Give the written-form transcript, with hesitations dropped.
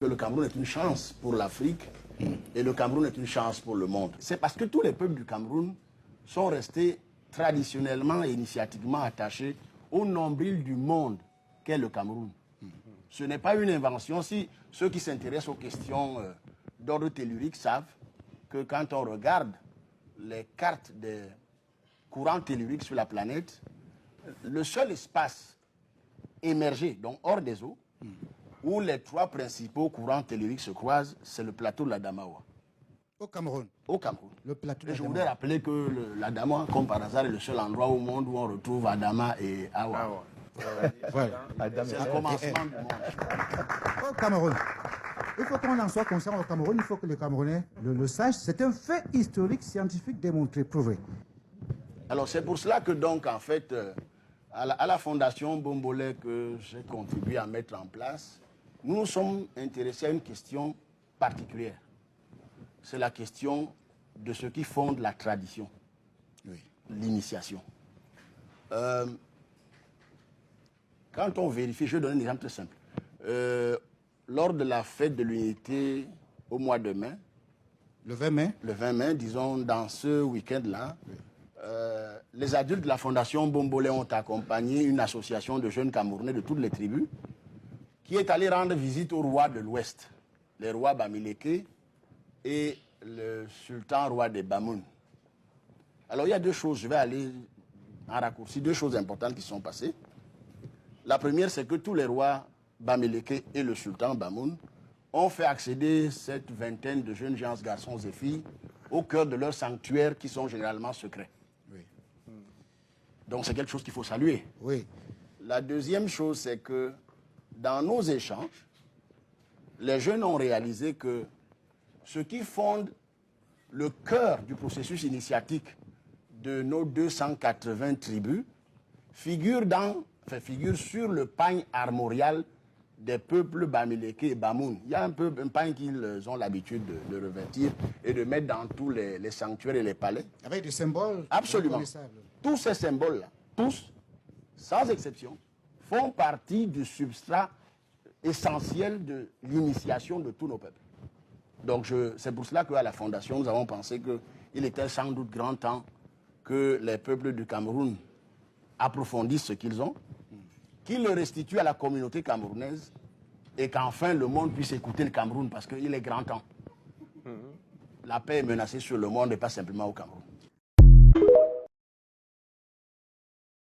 que le Cameroun est une chance pour l'Afrique et le Cameroun est une chance pour le monde. C'est parce que tous les peuples du Cameroun sont restés traditionnellement et initiatiquement attachés au nombril du monde qu'est le Cameroun. Ce n'est pas une invention. Si ceux qui s'intéressent aux questions d'ordre tellurique savent que quand on regarde les cartes des courants telluriques sur la planète, le seul espace émergé, donc hors des eaux, où les trois principaux courants telluriques se croisent, c'est le plateau de l'Adamawa. Au Cameroun. Au Cameroun. Le plateau et je voudrais rappeler que l'Adamawa, comme par hasard, est le seul endroit au monde où on retrouve Adama et Awa. C'est le commencement du monde. Au Cameroun. Il faut qu'on en soit conscient au Cameroun, il faut que les Camerounais le sachent. C'est un fait historique, scientifique, démontré, prouvé. Alors c'est pour cela que donc, en fait, à la Fondation Bombolé que j'ai contribué à mettre en place, nous nous sommes intéressés à une question particulière. C'est la question de ce qui fonde la tradition, l'initiation. Quand on vérifie, je vais donner un exemple très simple. Lors de la fête de l'unité au mois de mai, le 20 mai, disons dans ce week-end-là, les adultes de la Fondation Bombolé ont accompagné une association de jeunes Camerounais de toutes les tribus qui est allée rendre visite aux rois de l'Ouest, les rois Bamileke et le sultan roi des Bamoun. Alors il y a deux choses, je vais aller en raccourci, deux choses importantes qui sont passées. La première, c'est que tous les rois Bamileke et le sultan Bamoun ont fait accéder cette vingtaine de jeunes gens, garçons et filles au cœur de leurs sanctuaires qui sont généralement secrets. Oui. Donc c'est quelque chose qu'il faut saluer. Oui. La deuxième chose, c'est que dans nos échanges, les jeunes ont réalisé que ce qui fonde le cœur du processus initiatique de nos 280 tribus figure sur le pagne armorial des peuples Bamileke et Bamoun. Il y a un pagne qu'ils ont l'habitude de revêtir et de mettre dans tous les sanctuaires et les palais. Avec des symboles. Absolument. Tous ces symboles-là, tous, sans exception, font partie du substrat essentiel de l'initiation de tous nos peuples. Donc c'est pour cela qu'à la Fondation, nous avons pensé qu'il était sans doute grand temps que les peuples du Cameroun approfondissent ce qu'ils ont, qu'ils le restituent à la communauté camerounaise et qu'enfin le monde puisse écouter le Cameroun parce qu'il est grand temps. La paix est menacée sur le monde et pas simplement au Cameroun.